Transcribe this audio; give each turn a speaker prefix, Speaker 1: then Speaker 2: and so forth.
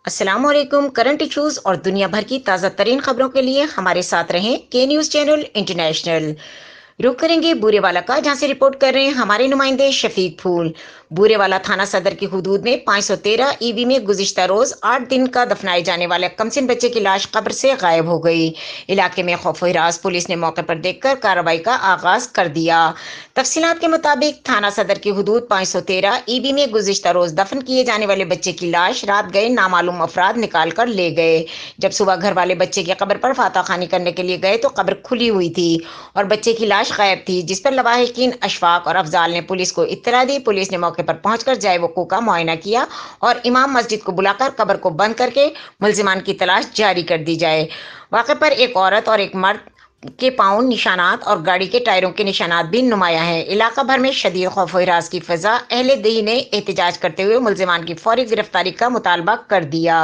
Speaker 1: अस्सलाम वालेकुम। Current issues और दुनिया भर की ताज़ा तरीन खबरों के लिए हमारे साथ रहें के न्यूज़ चैनल इंटरनेशनल। रुक करेंगे बूरेवाला का, जहां से रिपोर्ट कर रहे हैं हमारे नुमाइंदे शफीक फूल। बूरेवाला थाना सदर की हुदूद में 513 ईवी में गुज़िश्ता रोज 8 दिन का दफनाए जाने वाले कमसिन बच्चे की लाश कब्र से गायब हो गई। इलाके में खौफ हिरास पुलिस ने मौके पर देखकर कार्रवाई का आगाज कर दिया। तफसीलात के मुताबिक थाना सदर की हुदूद 513 ईवी में गुज़िश्ता रोज दफन किए जाने वाले बच्चे की लाश रात गए नामालूम अफराद निकाल कर ले गए। जब सुबह घर वाले बच्चे की कब्र पर फाता खानी करने के लिए गए तो कब्र खुली हुई थी और बच्चे की लाश गायब थी, जिस पर लवाहिकीन अशफाक और अफजाल ने पुलिस को इत्तला दी। पुलिस ने मौके पर पहुंचकर जाए वकूअ का मुआयना किया और इमाम मस्जिद को बुलाकर कब्र को बंद करके मुलजिमान की तलाश जारी कर दी जाए। वाक़े पर एक औरत और एक मर्द के पाँव निशानात और गाड़ी के टायरों के निशानात भी नुमाया हैं। इलाका भर में शदीद खौफ हिरास की फजा। अहले दिल ने एहतजाज करते हुए मुलजिमान की फौरी गिरफ्तारी का मुतालबा कर दिया।